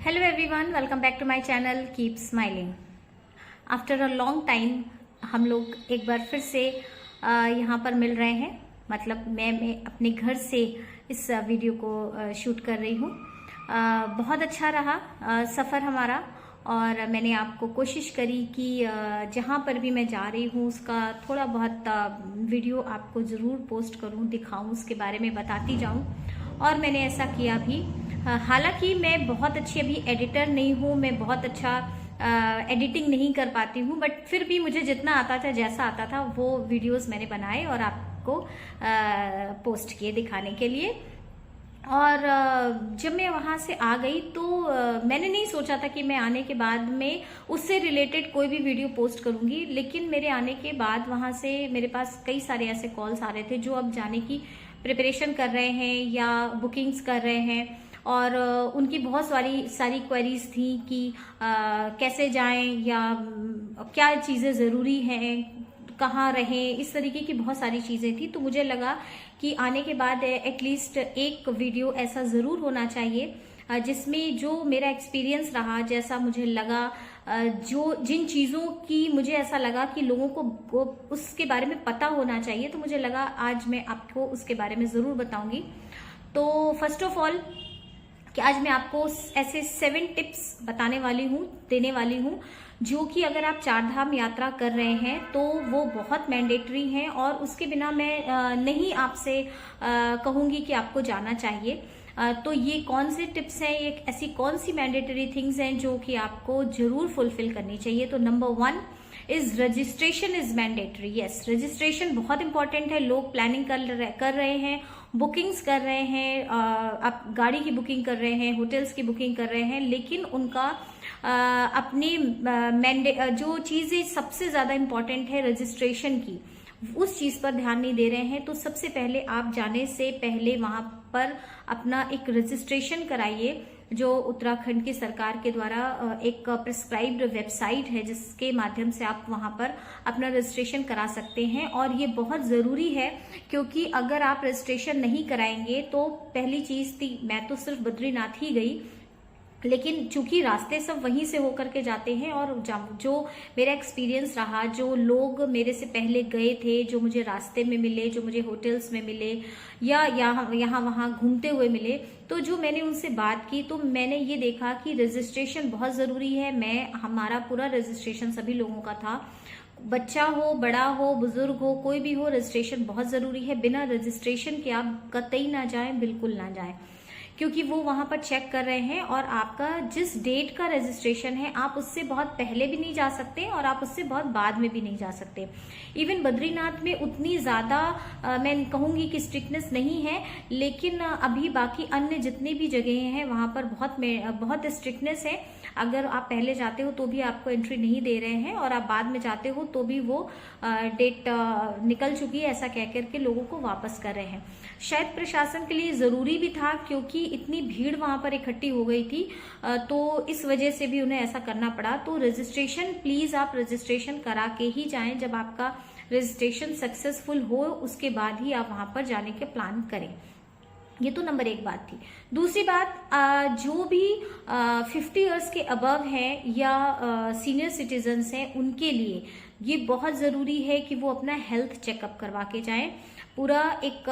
Hello everyone, welcome back to my channel keep smiling. After a long time हम लोग एक बार फिर से यहाँ पर मिल रहे हैं। मतलब मैं अपने घर से इस वीडियो को शूट कर रही हूँ। बहुत अच्छा रहा सफ़र हमारा, और मैंने आपको कोशिश करी कि जहाँ पर भी मैं जा रही हूँ उसका थोड़ा बहुत वीडियो आपको ज़रूर पोस्ट करूँ, दिखाऊँ, उसके बारे में बताती जाऊँ। और मैंने ऐसा किया भी। हालांकि मैं बहुत अच्छी अभी एडिटर नहीं हूँ, मैं बहुत अच्छा एडिटिंग नहीं कर पाती हूँ, बट फिर भी मुझे जितना आता था, जैसा आता था, वो वीडियोस मैंने बनाए और आपको पोस्ट किए दिखाने के लिए। और जब मैं वहाँ से आ गई तो मैंने नहीं सोचा था कि मैं आने के बाद में उससे रिलेटेड कोई भी वीडियो पोस्ट करूँगी, लेकिन मेरे आने के बाद वहाँ से मेरे पास कई सारे ऐसे कॉल्स आ रहे थे जो अब जाने की प्रिपरेशन कर रहे हैं या बुकिंग्स कर रहे हैं। और उनकी बहुत सारी क्वेरीज थी कि कैसे जाएं या क्या चीज़ें ज़रूरी हैं, कहाँ रहें, इस तरीके की बहुत सारी चीज़ें थी। तो मुझे लगा कि आने के बाद एटलीस्ट एक वीडियो ऐसा ज़रूर होना चाहिए जिसमें जो मेरा एक्सपीरियंस रहा, जैसा मुझे लगा, जो जिन चीज़ों की मुझे ऐसा लगा कि लोगों को उसके बारे में पता होना चाहिए, तो मुझे लगा आज मैं आपको उसके बारे में ज़रूर बताऊंगी। तो फर्स्ट ऑफ ऑल कि आज मैं आपको ऐसे 7 टिप्स बताने वाली हूँ, देने वाली हूँ, जो कि अगर आप 4 धाम यात्रा कर रहे हैं तो वो बहुत मैंडेटरी हैं, और उसके बिना मैं नहीं आपसे कहूँगी कि आपको जाना चाहिए। तो ये कौन से टिप्स हैं, ये ऐसी कौन सी मैंडेटरी थिंग्स हैं जो कि आपको जरूर फुलफिल करनी चाहिए। तो number 1 is registration is mandatory. Yes, registration बहुत इंपॉर्टेंट है। लोग प्लानिंग कर रहे हैं, बुकिंग्स कर रहे हैं, आप गाड़ी की बुकिंग कर रहे हैं, होटल्स की बुकिंग कर रहे हैं, लेकिन उनका अपनी जो चीज़ें सबसे ज़्यादा इम्पॉर्टेंट है रजिस्ट्रेशन की, उस चीज़ पर ध्यान नहीं दे रहे हैं। तो सबसे पहले आप जाने से पहले वहाँ पर अपना एक रजिस्ट्रेशन कराइए, जो उत्तराखंड की सरकार के द्वारा एक प्रिस्क्राइब्ड वेबसाइट है, जिसके माध्यम से आप वहां पर अपना रजिस्ट्रेशन करा सकते हैं। और ये बहुत ज़रूरी है, क्योंकि अगर आप रजिस्ट्रेशन नहीं कराएंगे तो पहली चीज़ थी, मैं तो सिर्फ बद्रीनाथ ही गई, लेकिन चूंकि रास्ते सब वहीं से होकर के जाते हैं, और जो मेरा एक्सपीरियंस रहा, जो लोग मेरे से पहले गए थे, जो मुझे रास्ते में मिले, जो मुझे होटल्स में मिले या यहाँ वहाँ घूमते हुए मिले, तो जो मैंने उनसे बात की तो मैंने ये देखा कि रजिस्ट्रेशन बहुत ज़रूरी है। हमारा पूरा रजिस्ट्रेशन सभी लोगों का था, बच्चा हो, बड़ा हो, बुजुर्ग हो, कोई भी हो, रजिस्ट्रेशन बहुत ज़रूरी है। बिना रजिस्ट्रेशन के आप कतई ना जाएं, बिल्कुल ना जाएं, क्योंकि वो वहां पर चेक कर रहे हैं। और आपका जिस डेट का रजिस्ट्रेशन है, आप उससे बहुत पहले भी नहीं जा सकते और आप उससे बहुत बाद में भी नहीं जा सकते। इवन बद्रीनाथ में उतनी ज्यादा मैं कहूंगी कि स्ट्रिक्टनेस नहीं है, लेकिन अभी बाकी अन्य जितनी भी जगह हैं वहां पर बहुत स्ट्रिक्टनेस है। अगर आप पहले जाते हो तो भी आपको एंट्री नहीं दे रहे हैं, और आप बाद में जाते हो तो भी वो डेट निकल चुकी है ऐसा कह करके लोगों को वापस कर रहे हैं। शायद प्रशासन के लिए जरूरी भी था, क्योंकि इतनी भीड़ वहां पर इकट्ठी हो गई थी, तो इस वजह से भी उन्हें ऐसा करना पड़ा। तो रजिस्ट्रेशन, प्लीज आप रजिस्ट्रेशन करा के ही जाएं। जब आपका रजिस्ट्रेशन सक्सेसफुल हो, उसके बाद ही आप वहां पर जाने के प्लान करें। ये तो नंबर 1 बात थी। दूसरी बात, जो भी 50 इयर्स के अबव हैं या सीनियर सिटीजन्स हैं, उनके लिए ये बहुत ज़रूरी है कि वो अपना हेल्थ चेकअप करवा के जाएं। पूरा एक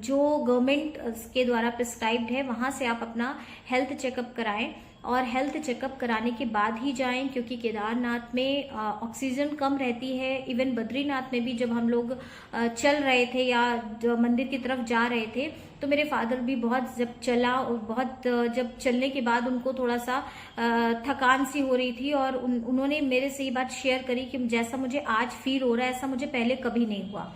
जो गवर्नमेंट के द्वारा प्रिस्क्राइब्ड है, वहां से आप अपना हेल्थ चेकअप कराएं, और हेल्थ चेकअप कराने के बाद ही जाएं, क्योंकि केदारनाथ में ऑक्सीजन कम रहती है। इवन बद्रीनाथ में भी जब हम लोग चल रहे थे या मंदिर की तरफ जा रहे थे, तो मेरे फादर भी बहुत जब चलने के बाद उनको थोड़ा सा थकान सी हो रही थी, और उन्होंने मेरे से ये बात शेयर करी कि जैसा मुझे आज फील हो रहा है, ऐसा मुझे पहले कभी नहीं हुआ।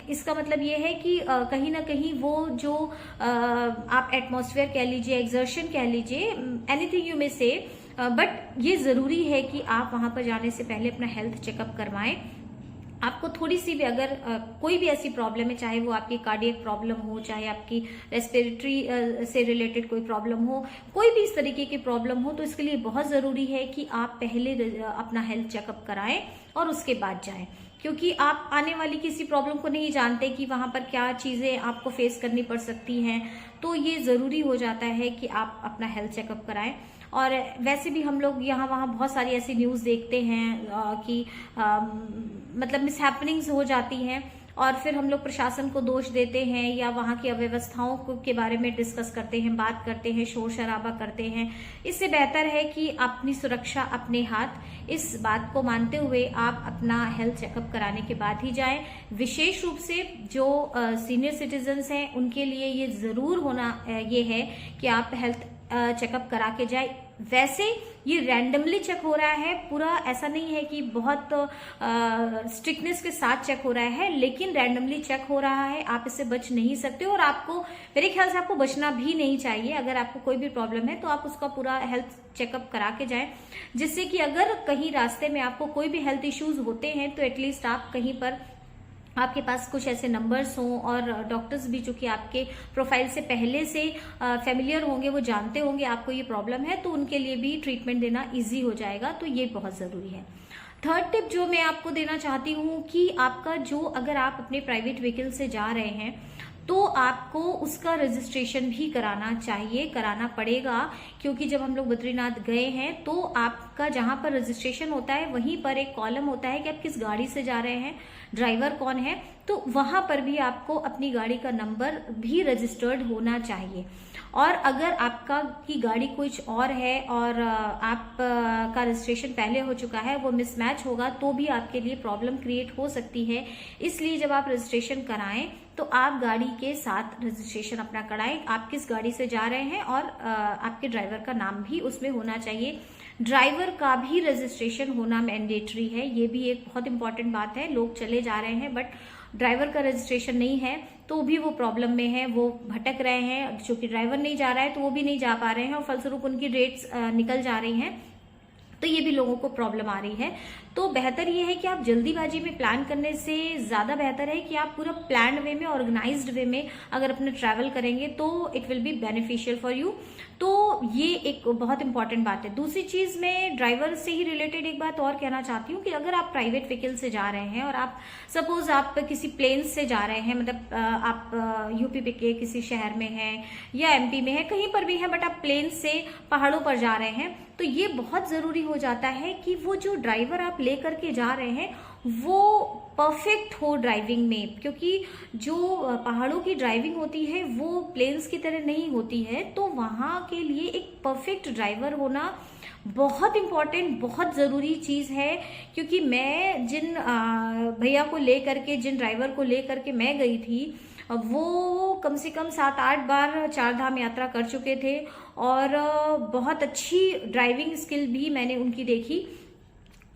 इसका मतलब ये है कि कहीं ना कहीं वो जो आप एटमॉस्फेयर कह लीजिए, एक्सर्शन कह लीजिए, एनीथिंग यू मे से, बट ये जरूरी है कि आप वहां पर जाने से पहले अपना हेल्थ चेकअप करवाएं। आपको थोड़ी सी भी अगर कोई भी ऐसी प्रॉब्लम है, चाहे वो आपकी कार्डियक प्रॉब्लम हो, चाहे आपकी रेस्पिरेटरी से रिलेटेड कोई प्रॉब्लम हो, कोई भी इस तरीके की प्रॉब्लम हो, तो इसके लिए बहुत जरूरी है कि आप पहले अपना हेल्थ चेकअप कराएं और उसके बाद जाएं। क्योंकि आप आने वाली किसी प्रॉब्लम को नहीं जानते कि वहां पर क्या चीजें आपको फेस करनी पड़ सकती हैं। तो ये ज़रूरी हो जाता है कि आप अपना हेल्थ चेकअप कराएं। और वैसे भी हम लोग यहाँ वहाँ बहुत सारी ऐसी न्यूज़ देखते हैं कि मतलब मिसहैपनिंग्स हो जाती हैं और फिर हम लोग प्रशासन को दोष देते हैं या वहाँ की अव्यवस्थाओं के बारे में डिस्कस करते हैं, बात करते हैं, शोर शराबा करते हैं। इससे बेहतर है कि अपनी सुरक्षा अपने हाथ, इस बात को मानते हुए आप अपना हेल्थ चेकअप कराने के बाद ही जाएं। विशेष रूप से जो सीनियर सिटीजन्स हैं उनके लिए ये ज़रूर होना ये है कि आप हेल्थ चेकअप करा के जाए। वैसे ये रैंडमली चेक हो रहा है, पूरा ऐसा नहीं है कि बहुत स्ट्रिक्टनेस के साथ चेक हो रहा है, लेकिन रैंडमली चेक हो रहा है। आप इससे बच नहीं सकते और आपको, मेरे ख्याल से आपको बचना भी नहीं चाहिए। अगर आपको कोई भी प्रॉब्लम है तो आप उसका पूरा हेल्थ चेकअप करा के जाएं, जिससे कि अगर कहीं रास्ते में आपको कोई भी हेल्थ इश्यूज होते हैं तो एटलीस्ट आप कहीं पर आपके पास कुछ ऐसे नंबर्स हों और डॉक्टर्स भी जो कि आपके प्रोफाइल से पहले से फेमिलियर होंगे, वो जानते होंगे आपको ये प्रॉब्लम है, तो उनके लिए भी ट्रीटमेंट देना इजी हो जाएगा। तो ये बहुत ज़रूरी है। थर्ड टिप जो मैं आपको देना चाहती हूँ कि आपका जो, अगर आप अपने प्राइवेट व्हीकल से जा रहे हैं तो आपको उसका रजिस्ट्रेशन भी कराना चाहिए, कराना पड़ेगा, क्योंकि जब हम लोग बद्रीनाथ गए हैं तो आपका जहां पर रजिस्ट्रेशन होता है वहीं पर एक कॉलम होता है कि आप किस गाड़ी से जा रहे हैं, ड्राइवर कौन है, तो वहां पर भी आपको अपनी गाड़ी का नंबर भी रजिस्टर्ड होना चाहिए। और अगर आपका की गाड़ी कुछ और है और आप का रजिस्ट्रेशन पहले हो चुका है, वो मिसमैच होगा तो भी आपके लिए प्रॉब्लम क्रिएट हो सकती है। इसलिए जब आप रजिस्ट्रेशन कराएं तो आप गाड़ी के साथ रजिस्ट्रेशन अपना कराएं, आप किस गाड़ी से जा रहे हैं और आपके ड्राइवर का नाम भी उसमें होना चाहिए। ड्राइवर का भी रजिस्ट्रेशन होना मैंडेटरी है, ये भी एक बहुत इंपॉर्टेंट बात है। लोग चले जा रहे हैं बट ड्राइवर का रजिस्ट्रेशन नहीं है तो भी वो प्रॉब्लम में है, वो भटक रहे हैं। क्योंकि ड्राइवर नहीं जा रहा है तो वो भी नहीं जा पा रहे हैं और फलस्वरूप उनकी रेट्स निकल जा रही हैं, तो ये भी लोगों को प्रॉब्लम आ रही है। तो बेहतर ये है कि आप जल्दीबाजी में प्लान करने से ज़्यादा बेहतर है कि आप पूरा प्लान वे में, ऑर्गेनाइज्ड वे में अगर अपने ट्रैवल करेंगे तो it will be beneficial for you. तो ये एक बहुत इंपॉर्टेंट बात है। दूसरी चीज़ मैं ड्राइवर से ही रिलेटेड एक बात और कहना चाहती हूँ कि अगर आप प्राइवेट व्हीकल से जा रहे हैं और आप सपोज आप किसी प्लेन से जा रहे हैं, मतलब आप यूपी के किसी शहर में हैं या एमपी में है, कहीं पर भी है, बट आप प्लेन से पहाड़ों पर जा रहे हैं, तो ये बहुत ज़रूरी हो जाता है कि वो जो ड्राइवर आप लेकर के जा रहे हैं वो परफेक्ट हो ड्राइविंग में, क्योंकि जो पहाड़ों की ड्राइविंग होती है वो प्लेन्स की तरह नहीं होती है। तो वहाँ के लिए एक परफेक्ट ड्राइवर होना बहुत इम्पॉर्टेंट, बहुत ज़रूरी चीज़ है। क्योंकि मैं जिन भैया को लेकर के, जिन ड्राइवर को लेकर के मैं गई थी, वो कम से कम 7-8 बार 4 धाम यात्रा कर चुके थे और बहुत अच्छी ड्राइविंग स्किल भी मैंने उनकी देखी।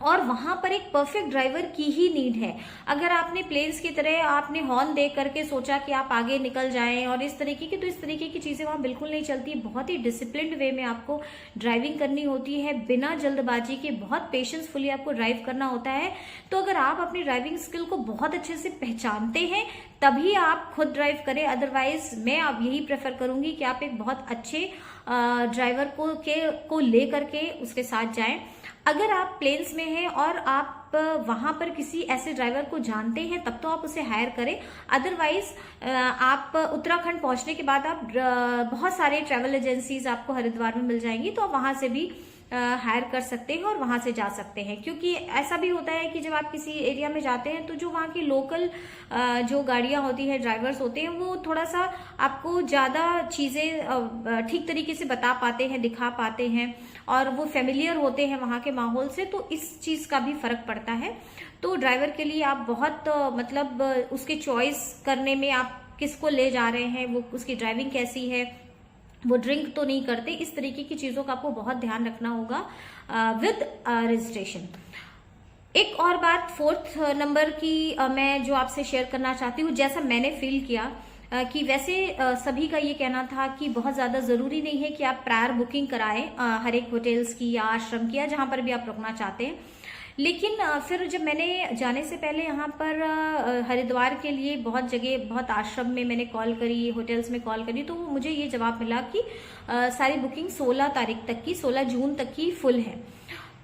और वहां पर एक परफेक्ट ड्राइवर की ही नीड है। अगर आपने प्लेन्स की तरह आपने हॉर्न देख करके सोचा कि आप आगे निकल जाएं और इस तरीके की, तो इस तरीके की चीजें वहां बिल्कुल नहीं चलती। बहुत ही डिसिप्लिन्ड वे में आपको ड्राइविंग करनी होती है, बिना जल्दबाजी के, बहुत पेशेंसफुली आपको ड्राइव करना होता है। तो अगर आप अपनी ड्राइविंग स्किल को बहुत अच्छे से पहचानते हैं तभी आप खुद ड्राइव करें। अदरवाइज मैं अब यही प्रेफर करूंगी कि आप एक बहुत अच्छे ड्राइवर को ले करके उसके साथ जाएं। अगर आप प्लेन्स में हैं और आप वहां पर किसी ऐसे ड्राइवर को जानते हैं तब तो आप उसे हायर करें। अदरवाइज आप उत्तराखंड पहुंचने के बाद आप बहुत सारे ट्रैवल एजेंसीज आपको हरिद्वार में मिल जाएंगी, तो आप वहां से भी हायर कर सकते हैं और वहां से जा सकते हैं। क्योंकि ऐसा भी होता है कि जब आप किसी एरिया में जाते हैं तो जो वहाँ की लोकल जो गाड़ियां होती हैं, ड्राइवर्स होते हैं, वो थोड़ा सा आपको ज़्यादा चीज़ें ठीक तरीके से बता पाते हैं, दिखा पाते हैं और वो फेमिलियर होते हैं वहाँ के माहौल से, तो इस चीज़ का भी फर्क पड़ता है। तो ड्राइवर के लिए आप बहुत मतलब उसके चॉइस करने में, आप किसको ले जा रहे हैं, वो उसकी ड्राइविंग कैसी है, वो ड्रिंक तो नहीं करते, इस तरीके की चीज़ों का आपको बहुत ध्यान रखना होगा विद रजिस्ट्रेशन। एक और बात 4th नंबर की मैं जो आपसे शेयर करना चाहती हूँ, जैसा मैंने फील किया कि वैसे सभी का ये कहना था कि बहुत ज़्यादा ज़रूरी नहीं है कि आप प्रायर बुकिंग कराएं हर एक होटल्स की या आश्रम की या जहाँ पर भी आप रुकना चाहते हैं। लेकिन फिर जब मैंने जाने से पहले यहाँ पर हरिद्वार के लिए बहुत जगह, बहुत आश्रम में मैंने कॉल करी, होटल्स में कॉल करी, तो मुझे ये जवाब मिला कि सारी बुकिंग 16 तारीख तक की, 16 जून तक की फुल है।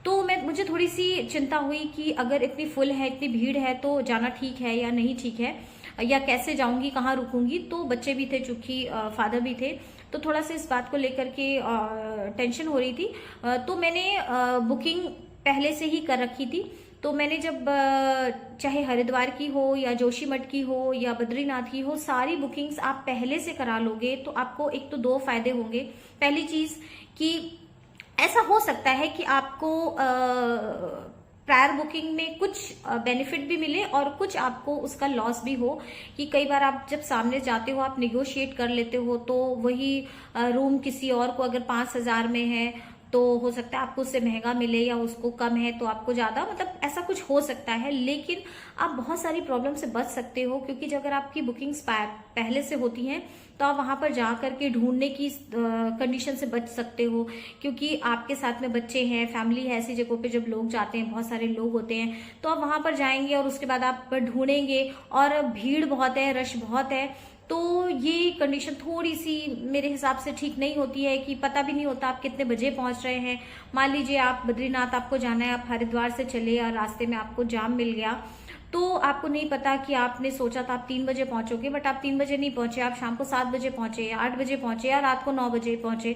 तो मुझे थोड़ी सी चिंता हुई कि अगर इतनी फुल है, इतनी भीड़ है, तो जाना ठीक है या नहीं ठीक है, या कैसे जाऊंगी, कहाँ रुकूंगी। तो बच्चे भी थे, चूंकि फादर भी थे, तो थोड़ा सा इस बात को लेकर के टेंशन हो रही थी। तो मैंने बुकिंग पहले से ही कर रखी थी। तो मैंने जब चाहे हरिद्वार की हो या जोशीमठ की हो या बद्रीनाथ की हो, सारी बुकिंग्स आप पहले से करा लोगे तो आपको एक तो दो फायदे होंगे। पहली चीज कि ऐसा हो सकता है कि आपको प्रायर बुकिंग में कुछ बेनिफिट भी मिले और कुछ आपको उसका लॉस भी हो, कि कई बार आप जब सामने जाते हो आप निगोशिएट कर लेते हो, तो वही रूम किसी और को अगर 5,000 में है तो हो सकता है आपको उससे महंगा मिले, या उसको कम है तो आपको ज्यादा, मतलब ऐसा कुछ हो सकता है। लेकिन आप बहुत सारी प्रॉब्लम से बच सकते हो, क्योंकि जब अगर आपकी बुकिंग्स पहले से होती हैं तो आप वहां पर जा करके ढूंढने की कंडीशन से बच सकते हो, क्योंकि आपके साथ में बच्चे हैं, फैमिली है। ऐसी जगहों पे जब लोग जाते हैं, बहुत सारे लोग होते हैं, तो आप वहां पर जाएंगे और उसके बाद आप ढूंढेंगे और भीड़ बहुत है, रश बहुत है। तो ये कंडीशन थोड़ी सी मेरे हिसाब से ठीक नहीं होती है, कि पता भी नहीं होता आप कितने बजे पहुंच रहे हैं। मान लीजिए आप बद्रीनाथ आपको जाना है, आप हरिद्वार से चले और रास्ते में आपको जाम मिल गया, तो आपको नहीं पता कि आपने सोचा था आप 3 बजे पहुंचोगे, बट आप 3 बजे नहीं पहुंचे, आप शाम को 7 बजे पहुंचे या 8 बजे पहुंचे या रात को 9 बजे पहुंचे।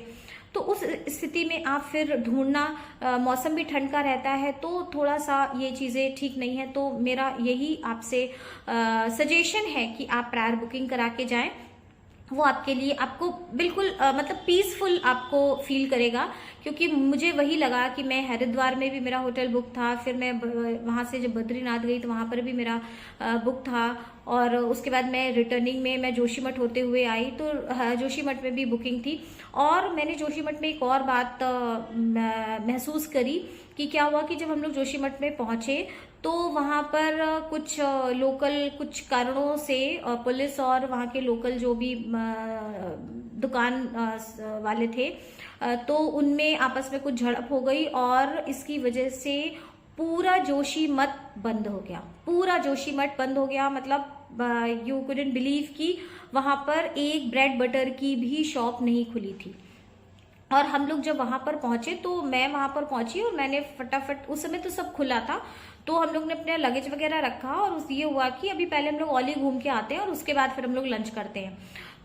तो उस स्थिति में आप फिर ढूंढना, मौसम भी ठंड का रहता है, तो थोड़ा सा ये चीजें ठीक नहीं है। तो मेरा यही आपसे सजेशन है कि आप प्रायर बुकिंग करा के जाएं। वो आपके लिए, आपको बिल्कुल मतलब पीसफुल आपको फील करेगा। क्योंकि मुझे वही लगा कि मैं हरिद्वार में भी मेरा होटल बुक था, फिर मैं वहां से जब बद्रीनाथ गई तो वहां पर भी मेरा बुक था, और उसके बाद मैं रिटर्निंग में मैं जोशीमठ होते हुए आई तो जोशीमठ में भी बुकिंग थी। और मैंने जोशीमठ में एक और बात महसूस करी कि क्या हुआ कि जब हम लोग जोशीमठ में पहुंचे तो वहां पर कुछ लोकल, कुछ कारणों से पुलिस और वहां के लोकल जो भी दुकान वाले थे, तो उनमें आपस में कुछ झड़प हो गई, और इसकी वजह से पूरा जोशीमठ बंद हो गया। पूरा जोशीमठ बंद हो गया, मतलब यू कुडंट बिलीव कि वहां पर एक ब्रेड बटर की भी शॉप नहीं खुली थी। और हम लोग जब वहां पर पहुंचे, तो मैं वहां पर पहुंची और मैंने फटाफट, उस समय तो सब खुला था, तो हम लोग ने अपने लगेज वगैरह रखा, और ये हुआ कि अभी पहले हम लोग औली घूम के आते हैं और उसके बाद फिर हम लोग लंच करते हैं।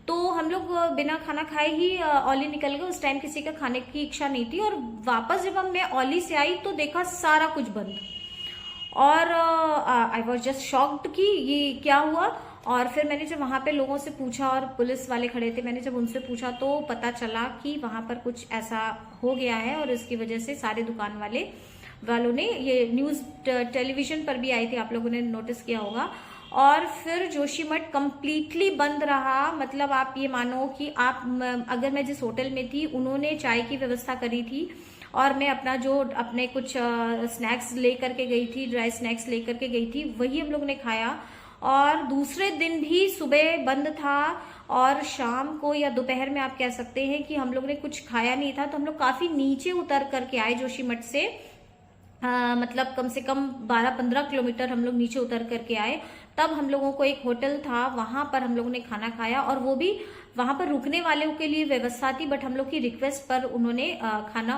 तो हम लोग बिना खाना खाए ही औली निकल गए। उस टाइम किसी का खाने की इच्छा नहीं थी, और वापस जब मैं औली से आई तो देखा सारा कुछ बंद, और आई वॉज जस्ट शॉक्ड कि ये क्या हुआ। और फिर मैंने जब वहां पे लोगों से पूछा, और पुलिस वाले खड़े थे, मैंने जब उनसे पूछा तो पता चला कि वहां पर कुछ ऐसा हो गया है, और इसकी वजह से सारे दुकान वालों ने, ये न्यूज टेलीविजन पर भी आई थी, आप लोगों ने नोटिस किया होगा। और फिर जोशीमठ कंप्लीटली बंद रहा। मतलब आप ये मानो कि आप, अगर मैं जिस होटल में थी उन्होंने चाय की व्यवस्था करी थी, और मैं अपने कुछ स्नैक्स लेकर के गई थी, ड्राई स्नैक्स लेकर के गई थी, वही हम लोग ने खाया। और दूसरे दिन भी सुबह बंद था, और शाम को या दोपहर में आप कह सकते हैं कि हम लोग ने कुछ खाया नहीं था। तो हम लोग काफी नीचे उतर करके आए जोशीमठ से, मतलब कम से कम 12-15 किलोमीटर हम लोग नीचे उतर करके आए। तब हम लोगों को एक होटल था, वहां पर हम लोगों ने खाना खाया, और वो भी वहां पर रुकने वालों के लिए व्यवस्था थी, बट हम लोग की रिक्वेस्ट पर उन्होंने खाना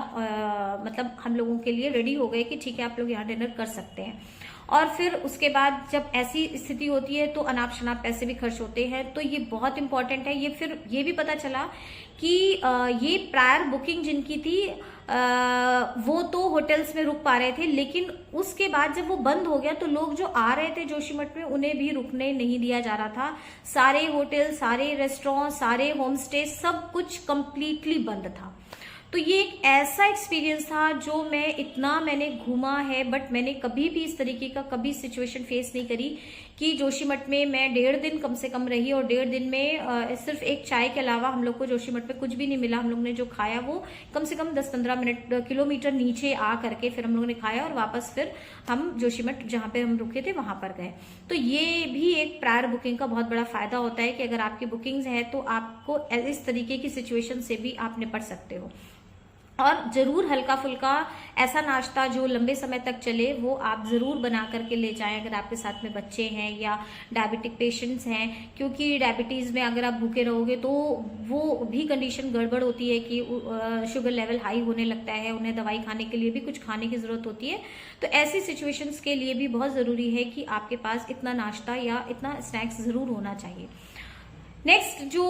मतलब हम लोगों के लिए रेडी हो गए कि ठीक है आप लोग यहाँ डिनर कर सकते हैं। और फिर उसके बाद जब ऐसी स्थिति होती है तो अनाप शनाप पैसे भी खर्च होते हैं, तो ये बहुत इंपॉर्टेंट है। ये फिर ये भी पता चला कि ये प्रायर बुकिंग जिनकी थी वो तो होटल्स में रुक पा रहे थे, लेकिन उसके बाद जब वो बंद हो गया तो लोग जो आ रहे थे जोशीमठ में उन्हें भी रुकने नहीं दिया जा रहा था। सारे होटल, सारे रेस्टोरेंट, सारे होम स्टे, सब कुछ कंप्लीटली बंद था। तो ये एक ऐसा एक्सपीरियंस था जो मैंने घूमा है, बट मैंने कभी भी इस तरीके का कभी सिचुएशन फेस नहीं करी कि जोशीमठ में मैं 1.5 दिन कम से कम रही, और 1.5 दिन में सिर्फ एक चाय के अलावा हम लोग को जोशीमठ में कुछ भी नहीं मिला। हम लोग ने जो खाया वो कम से कम 10-15 किलोमीटर नीचे आ करके फिर हम लोग ने खाया, और वापस फिर हम जोशीमठ जहाँ पे हम रुके थे वहां पर गए। तो ये भी एक प्रायर बुकिंग का बहुत बड़ा फायदा होता है कि अगर आपकी बुकिंग्स है तो आपको इस तरीके की सिचुएशन से भी आप निपट सकते हो। और ज़रूर हल्का फुल्का ऐसा नाश्ता जो लंबे समय तक चले वो आप ज़रूर बना करके ले जाएं अगर आपके साथ में बच्चे हैं या डायबिटिक पेशेंट्स हैं, क्योंकि डायबिटीज़ में अगर आप भूखे रहोगे तो वो भी कंडीशन गड़बड़ होती है कि शुगर लेवल हाई होने लगता है, उन्हें दवाई खाने के लिए भी कुछ खाने की ज़रूरत होती है। तो ऐसी सिचुएशंस के लिए भी बहुत ज़रूरी है कि आपके पास इतना नाश्ता या इतना स्नैक्स ज़रूर होना चाहिए। नेक्स्ट जो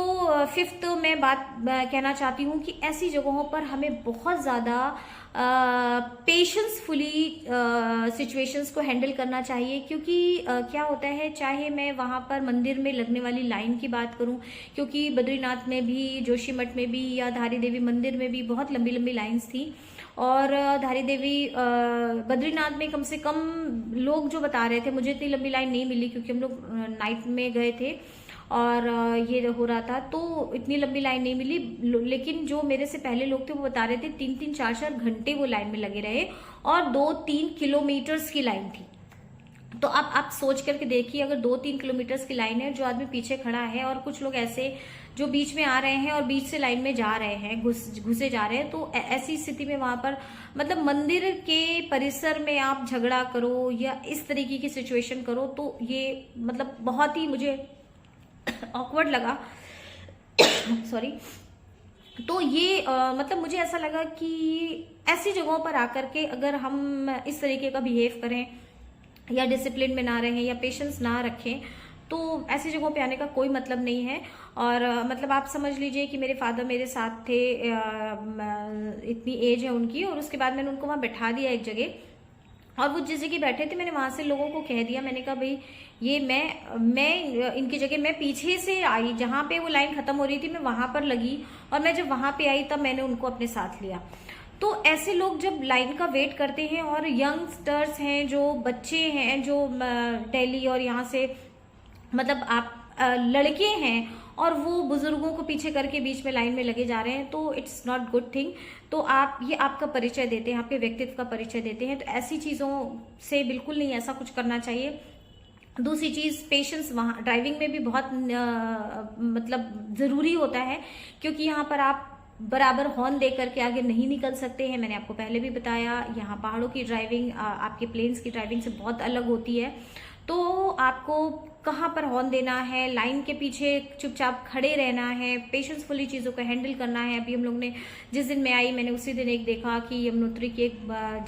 फिफ्थ मैं बात कहना चाहती हूँ कि ऐसी जगहों पर हमें बहुत ज़्यादा पेशेंसफुली सिचुएशंस को हैंडल करना चाहिए, क्योंकि क्या होता है, चाहे मैं वहाँ पर मंदिर में लगने वाली लाइन की बात करूँ, क्योंकि बद्रीनाथ में भी, जोशीमठ में भी या धारी देवी मंदिर में भी बहुत लंबी लंबी लाइंस थी। और धारी देवी बद्रीनाथ में कम से कम लोग जो बता रहे थे, मुझे इतनी लंबी लाइन नहीं मिली क्योंकि हम लोग नाइट में गए थे और ये हो रहा था, तो इतनी लंबी लाइन नहीं मिली। लेकिन जो मेरे से पहले लोग थे वो बता रहे थे 3-3 4-4 घंटे वो लाइन में लगे रहे और 2-3 किलोमीटर्स की लाइन थी। तो अब आप सोच करके देखिए, अगर 2-3 किलोमीटर्स की लाइन है, जो आदमी पीछे खड़ा है और कुछ लोग ऐसे जो बीच में आ रहे हैं और बीच से लाइन में जा रहे हैं, घुसे जा रहे हैं, तो ऐसी स्थिति में वहां पर मतलब मंदिर के परिसर में आप झगड़ा करो या इस तरीके की सिचुएशन करो तो ये मतलब बहुत ही मुझे ऑकवर्ड लगा। सॉरी। तो ये मतलब मुझे ऐसा लगा कि ऐसी जगहों पर आकर के अगर हम इस तरीके का बिहेव करें या डिसिप्लिन में ना रहें या पेशेंस ना रखें तो ऐसी जगहों पे आने का कोई मतलब नहीं है। और मतलब आप समझ लीजिए कि मेरे फादर मेरे साथ थे, इतनी एज है उनकी, और उसके बाद मैंने उनको वहाँ बैठा दिया एक जगह, और वो जिस जगह बैठे थे मैंने वहां से लोगों को कह दिया, मैंने कहा भाई ये मैं इनकी जगह, मैं पीछे से आई, जहां पे वो लाइन खत्म हो रही थी मैं वहां पर लगी, और मैं जब वहां पे आई तब मैंने उनको अपने साथ लिया। तो ऐसे लोग जब लाइन का वेट करते हैं, और यंगस्टर्स हैं, जो बच्चे हैं, जो दिल्ली और यहाँ से मतलब आप लड़के हैं और वो बुजुर्गों को पीछे करके बीच में लाइन में लगे जा रहे हैं, तो इट्स नॉट गुड थिंग। तो आप ये आपका परिचय देते हैं, आपके व्यक्तित्व का परिचय देते हैं, तो ऐसी चीजों से बिल्कुल नहीं ऐसा कुछ करना चाहिए। दूसरी चीज पेशेंस, वहाँ ड्राइविंग में भी बहुत मतलब जरूरी होता है, क्योंकि यहाँ पर आप बराबर हॉर्न दे करके आगे नहीं निकल सकते हैं। मैंने आपको पहले भी बताया, यहाँ पहाड़ों की ड्राइविंग आपके प्लेन्स की ड्राइविंग से बहुत अलग होती है। तो आपको कहाँ पर हॉर्न देना है, लाइन के पीछे चुपचाप खड़े रहना है, पेशेंसफुली चीज़ों को हैंडल करना है। अभी हम लोग ने, जिस दिन मैं आई मैंने उसी दिन एक देखा कि यमुनोत्री की एक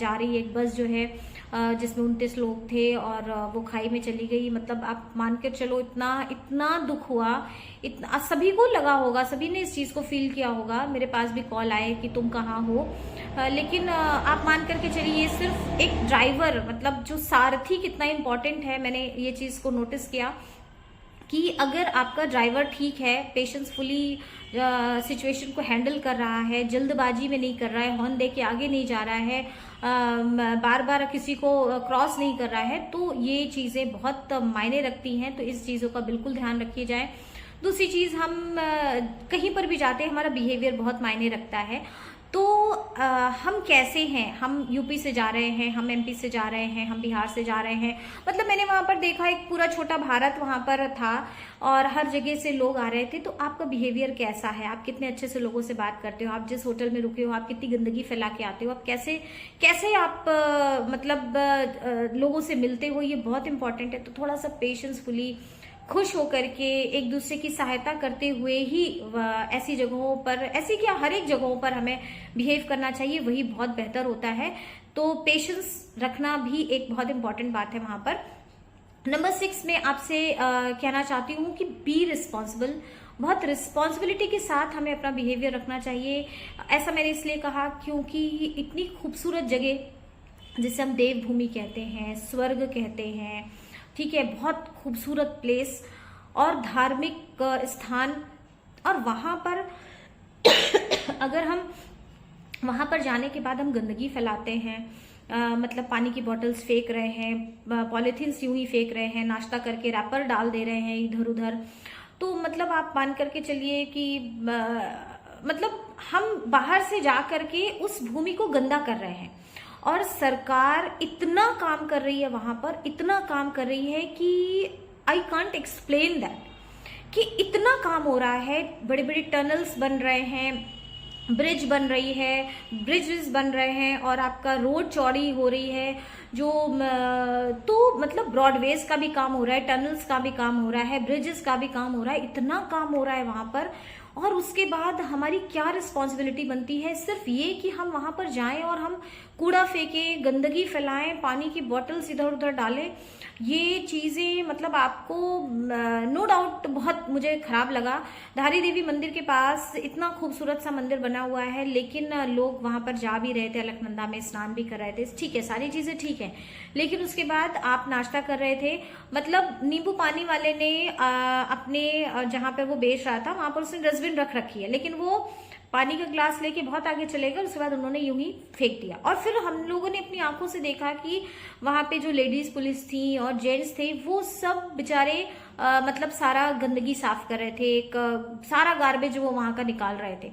जा रही एक बस जो है जिसमें 29 लोग थे और वो खाई में चली गई। मतलब आप मान कर चलो इतना दुख हुआ, इतना सभी को लगा होगा, सभी ने इस चीज़ को फील किया होगा। मेरे पास भी कॉल आए कि तुम कहाँ हो, लेकिन आप मान करके चलिए सिर्फ एक ड्राइवर, मतलब जो सारथी कितना इम्पोर्टेंट है, मैंने ये चीज़ को नोटिस किया कि अगर आपका ड्राइवर ठीक है, पेशेंसफुली सिचुएशन को हैंडल कर रहा है, जल्दबाजी में नहीं कर रहा है, हॉर्न दे के आगे नहीं जा रहा है, बार बार किसी को क्रॉस नहीं कर रहा है, तो ये चीज़ें बहुत मायने रखती हैं। तो इस चीज़ों का बिल्कुल ध्यान रखिए जाए। दूसरी चीज़, हम कहीं पर भी जाते हैं हमारा बिहेवियर बहुत मायने रखता है। तो हम कैसे हैं, हम यूपी से जा रहे हैं, हम एमपी से जा रहे हैं, हम बिहार से जा रहे हैं, मतलब मैंने वहाँ पर देखा एक पूरा छोटा भारत वहाँ पर था और हर जगह से लोग आ रहे थे। तो आपका बिहेवियर कैसा है, आप कितने अच्छे से लोगों से बात करते हो, आप जिस होटल में रुके हो आप कितनी गंदगी फैला के आते हो, आप कैसे आप मतलब लोगों से मिलते हो, ये बहुत इंपॉर्टेंट है। तो थोड़ा सा पेशेंसफुली, खुश होकर के, एक दूसरे की सहायता करते हुए ही ऐसी जगहों पर, ऐसी क्या हर एक जगहों पर हमें बिहेव करना चाहिए, वही बहुत बेहतर होता है। तो पेशेंस रखना भी एक बहुत इंपॉर्टेंट बात है वहां पर। नंबर 6 में आपसे कहना चाहती हूँ कि बी रिस्पॉन्सिबल, बहुत रिस्पॉन्सिबिलिटी के साथ हमें अपना बिहेवियर रखना चाहिए। ऐसा मैंने इसलिए कहा क्योंकि इतनी खूबसूरत जगह जिसे हम देवभूमि कहते हैं, स्वर्ग कहते हैं, ठीक है, बहुत खूबसूरत प्लेस और धार्मिक स्थान, और वहां पर अगर हम वहां पर जाने के बाद हम गंदगी फैलाते हैं, मतलब पानी की बॉटल्स फेंक रहे हैं, पॉलीथीन्स यूं ही फेंक रहे हैं, नाश्ता करके रैपर डाल दे रहे हैं इधर उधर, तो मतलब आप मान करके चलिए कि मतलब हम बाहर से जा करके उस भूमि को गंदा कर रहे हैं। और सरकार इतना काम कर रही है वहां पर, इतना काम कर रही है कि आई कांट एक्सप्लेन दैट, कि इतना काम हो रहा है, बड़े बड़े टनल्स बन रहे हैं, ब्रिज बन रही है, ब्रिजेस बन रहे हैं और आपका रोड चौड़ी हो रही है, जो तो मतलब ब्रॉडवेज का भी काम हो रहा है, टनल्स का भी काम हो रहा है, ब्रिजेस का भी काम हो रहा है, इतना काम हो रहा है वहां पर। और उसके बाद हमारी क्या रिस्पॉन्सिबिलिटी बनती है? सिर्फ ये कि हम वहां पर जाएं और हम कूड़ा फेंकें, गंदगी फैलाएं, पानी की बॉटल्स इधर उधर डालें। ये चीजें मतलब आपको नो डाउट बहुत मुझे खराब लगा। धारी देवी मंदिर के पास इतना खूबसूरत सा मंदिर बना हुआ है, लेकिन लोग वहां पर जा भी रहे थे, अलकनंदा में स्नान भी कर रहे थे, ठीक है, सारी चीजें ठीक है। लेकिन उसके बाद आप नाश्ता कर रहे थे, मतलब नींबू पानी वाले ने अपने जहां पर वो बेच रहा था वहां पर उसने डस्टबिन रख रखी है, लेकिन वो पानी का ग्लास लेके बहुत आगे चले गए, उसके बाद उन्होंने यूं ही फेंक दिया। और फिर हम लोगों ने अपनी आंखों से देखा कि वहां पे जो लेडीज पुलिस थी और जेंट्स थे, वो सब बेचारे मतलब सारा गंदगी साफ कर रहे थे, एक सारा गार्बेज वो वहां का निकाल रहे थे।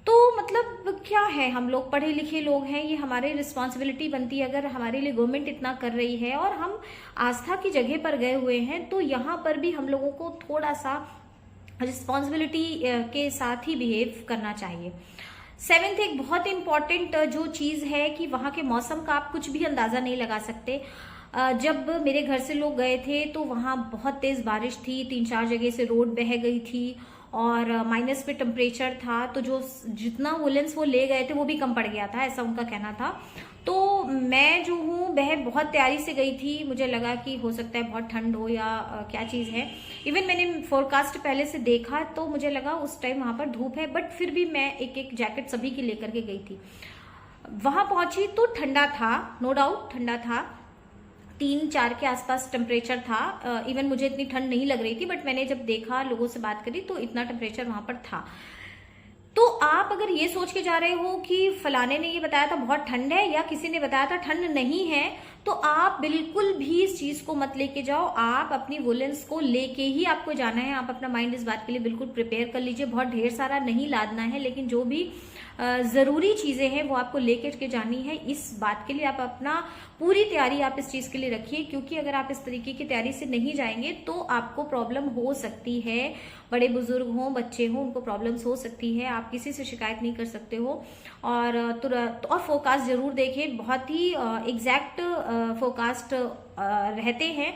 तो मतलब क्या है, हम लोग पढ़े लिखे लोग हैं, ये हमारी रिस्पॉन्सिबिलिटी बनती है। अगर हमारे लिए गवर्नमेंट इतना कर रही है और हम आस्था की जगह पर गए हुए हैं, तो यहाँ पर भी हम लोगों को थोड़ा सा रिस्पॉन्सिबिलिटी के साथ ही बिहेव करना चाहिए। सेवेंथ, एक बहुत इंपॉर्टेंट जो चीज है कि वहां के मौसम का आप कुछ भी अंदाजा नहीं लगा सकते। जब मेरे घर से लोग गए थे तो वहां बहुत तेज बारिश थी, 3-4 जगह से रोड बह गई थी और माइनस पे टेम्परेचर था, तो जो जितना वुलेंस वो ले गए थे वो भी कम पड़ गया था, ऐसा उनका कहना था। तो मैं जो हूँ वह बहुत तैयारी से गई थी, मुझे लगा कि हो सकता है बहुत ठंड हो या क्या चीज़ है। इवन मैंने फोरकास्ट पहले से देखा तो मुझे लगा उस टाइम वहां पर धूप है, बट फिर भी मैं एक एक जैकेट सभी की लेकर के गई थी। वहां पहुंची तो ठंडा था, नो डाउट ठंडा था, 3-4 के आसपास टेम्परेचर था। इवन मुझे इतनी ठंड नहीं लग रही थी, बट मैंने जब देखा, लोगों से बात करी, तो इतना टेम्परेचर वहां पर था। तो आप अगर ये सोच के जा रहे हो कि फलाने ने ये बताया था बहुत ठंड है या किसी ने बताया था ठंड नहीं है, तो आप बिल्कुल भी इस चीज को मत लेके जाओ। आप अपनी वुलेंस को लेके ही आपको जाना है। आप अपना माइंड इस बात के लिए बिल्कुल प्रिपेयर कर लीजिए। बहुत ढेर सारा नहीं लादना है, लेकिन जो भी जरूरी चीजें हैं वो आपको लेकर के जानी है। इस बात के लिए आप अपना पूरी तैयारी आप इस चीज के लिए रखिए, क्योंकि अगर आप इस तरीके की तैयारी से नहीं जाएंगे तो आपको प्रॉब्लम हो सकती है। बड़े बुजुर्ग हों, बच्चे हों, उनको प्रॉब्लम्स हो सकती है। आप किसी से शिकायत नहीं कर सकते हो। और तुरंत और फोरकास्ट जरूर देखें, बहुत ही एग्जैक्ट फोरकास्ट रहते हैं।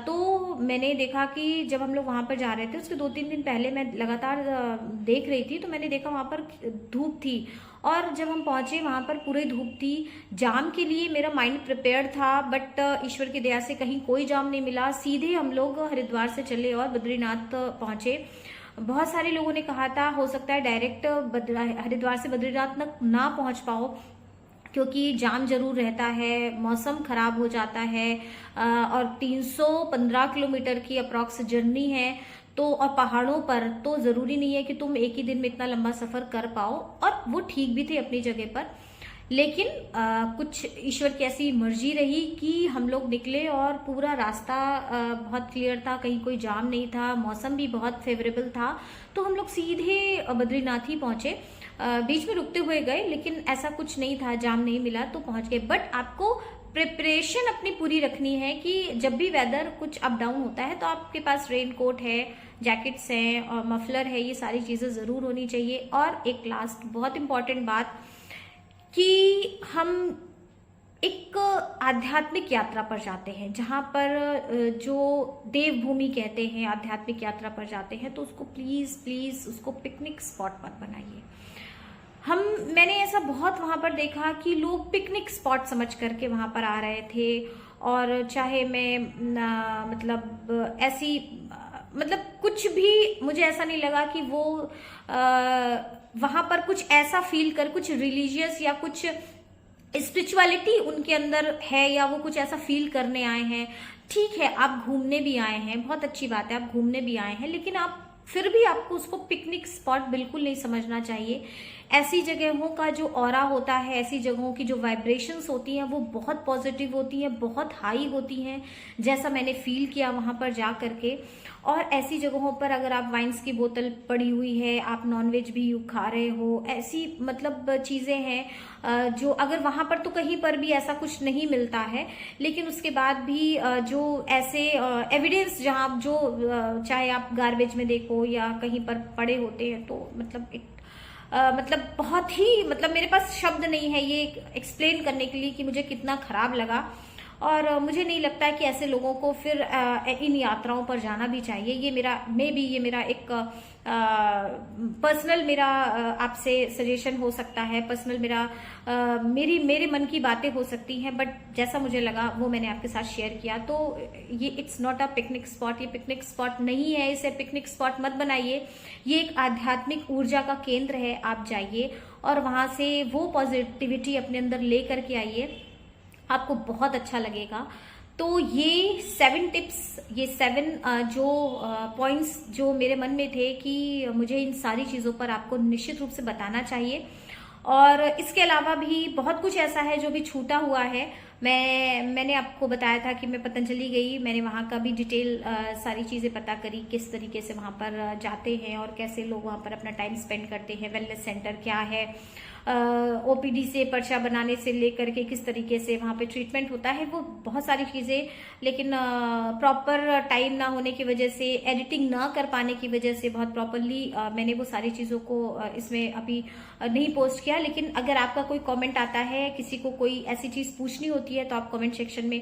तो मैंने देखा कि जब हम लोग वहां पर जा रहे थे उसके 2-3 दिन पहले मैं लगातार देख रही थी, तो मैंने देखा वहां पर धूप थी, और जब हम पहुंचे वहां पर पूरी धूप थी। जाम के लिए मेरा माइंड प्रिपेयर्ड था, बट ईश्वर की दया से कहीं कोई जाम नहीं मिला। सीधे हम लोग हरिद्वार से चले और बद्रीनाथ पहुंचे। बहुत सारे लोगों ने कहा था हो सकता है डायरेक्ट हरिद्वार से बद्रीनाथ तक ना पहुंच पाओ, क्योंकि जाम जरूर रहता है, मौसम खराब हो जाता है, और 315 किलोमीटर की अप्रॉक्स जर्नी है। तो और पहाड़ों पर तो जरूरी नहीं है कि तुम एक ही दिन में इतना लंबा सफर कर पाओ, और वो ठीक भी थे अपनी जगह पर। लेकिन कुछ ईश्वर की ऐसी मर्जी रही कि हम लोग निकले और पूरा रास्ता बहुत क्लियर था, कहीं कोई जाम नहीं था, मौसम भी बहुत फेवरेबल था। तो हम लोग सीधे बद्रीनाथ ही पहुंचे। बीच में रुकते हुए गए, लेकिन ऐसा कुछ नहीं था, जाम नहीं मिला तो पहुंच गए। बट आपको प्रिपरेशन अपनी पूरी रखनी है कि जब भी वेदर कुछ अप डाउन होता है तो आपके पास रेन कोट है, जैकेट्स हैं और मफलर है, ये सारी चीजें जरूर होनी चाहिए। और एक लास्ट बहुत इंपॉर्टेंट बात कि हम एक आध्यात्मिक यात्रा पर जाते हैं, जहां पर जो देवभूमि कहते हैं, आध्यात्मिक यात्रा पर जाते हैं, तो उसको प्लीज प्लीज उसको पिकनिक स्पॉट मत बनाइए। मैंने ऐसा बहुत वहां पर देखा कि लोग पिकनिक स्पॉट समझ करके वहां पर आ रहे थे, और चाहे मैं मतलब ऐसी मतलब कुछ भी मुझे ऐसा नहीं लगा कि वो वहां पर कुछ ऐसा फील कर, कुछ रिलीजियस या कुछ स्पिरिचुअलिटी उनके अंदर है, या वो कुछ ऐसा फील करने आए हैं। ठीक है, आप घूमने भी आए हैं, बहुत अच्छी बात है, आप घूमने भी आए हैं, लेकिन आप फिर भी आपको उसको पिकनिक स्पॉट बिल्कुल नहीं समझना चाहिए। ऐसी जगहों का जो ऑरा होता है, ऐसी जगहों की जो वाइब्रेशंस होती हैं वो बहुत पॉजिटिव होती हैं, बहुत हाई होती हैं, जैसा मैंने फील किया वहां पर जा करके। और ऐसी जगहों पर अगर आप वाइन्स की बोतल पड़ी हुई है, आप नॉनवेज भी खा रहे हो, ऐसी मतलब चीजें हैं जो अगर वहां पर तो कहीं पर भी ऐसा कुछ नहीं मिलता है, लेकिन उसके बाद भी जो ऐसे एविडेंस जहां जो चाहे आप गार्बेज में देखो या कहीं पर पड़े होते हैं, तो मतलब मतलब बहुत ही, मतलब मेरे पास शब्द नहीं है ये एक्सप्लेन करने के लिए कि मुझे कितना खराब लगा। और मुझे नहीं लगता कि ऐसे लोगों को फिर इन यात्राओं पर जाना भी चाहिए। ये मेरा एक पर्सनल मेरा आपसे सजेशन हो सकता है, पर्सनल मेरे मन की बातें हो सकती हैं, बट जैसा मुझे लगा वो मैंने आपके साथ शेयर किया। तो ये it's not a picnic spot, ये पिकनिक स्पॉट नहीं है, इसे पिकनिक स्पॉट मत बनाइए। ये एक आध्यात्मिक ऊर्जा का केंद्र है। आप जाइए और वहां से वो पॉजिटिविटी अपने अंदर ले करके आइए, आपको बहुत अच्छा लगेगा। तो ये 7 टिप्स, ये 7 जो पॉइंट्स जो मेरे मन में थे कि मुझे इन सारी चीज़ों पर आपको निश्चित रूप से बताना चाहिए। और इसके अलावा भी बहुत कुछ ऐसा है जो भी छूटा हुआ है। मैंने आपको बताया था कि मैं पतंजलि गई, मैंने वहाँ का भी डिटेल सारी चीज़ें पता करी, किस तरीके से वहाँ पर जाते हैं और कैसे लोग वहाँ पर अपना टाइम स्पेंड करते हैं, वेलनेस सेंटर क्या है, ओपीडी से पर्चा बनाने से लेकर के किस तरीके से वहाँ पे ट्रीटमेंट होता है, वो बहुत सारी चीज़ें। लेकिन प्रॉपर टाइम ना होने की वजह से, एडिटिंग ना कर पाने की वजह से बहुत प्रॉपरली मैंने वो सारी चीज़ों को इसमें अभी नहीं पोस्ट किया। लेकिन अगर आपका कोई कमेंट आता है, किसी को कोई ऐसी चीज़ पूछनी होती है, तो आप कमेंट सेक्शन में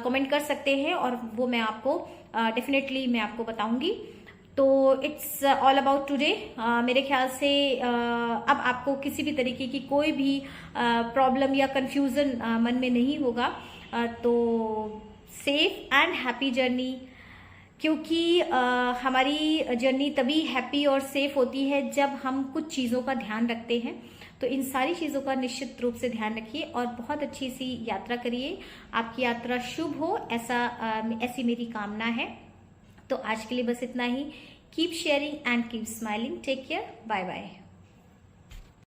कमेंट कर सकते हैं और वो मैं आपको डेफिनेटली मैं आपको बताऊंगी। तो इट्स ऑल अबाउट टुडे। मेरे ख्याल से अब आपको किसी भी तरीके की कोई भी प्रॉब्लम या कंफ्यूजन मन में नहीं होगा। तो सेफ एंड हैप्पी जर्नी, क्योंकि हमारी जर्नी तभी हैप्पी और सेफ होती है जब हम कुछ चीज़ों का ध्यान रखते हैं। तो इन सारी चीज़ों का निश्चित रूप से ध्यान रखिए और बहुत अच्छी सी यात्रा करिए। आपकी यात्रा शुभ हो, ऐसी मेरी कामना है। तो आज के लिए बस इतना ही। Keep sharing and keep smiling. Take care, bye bye.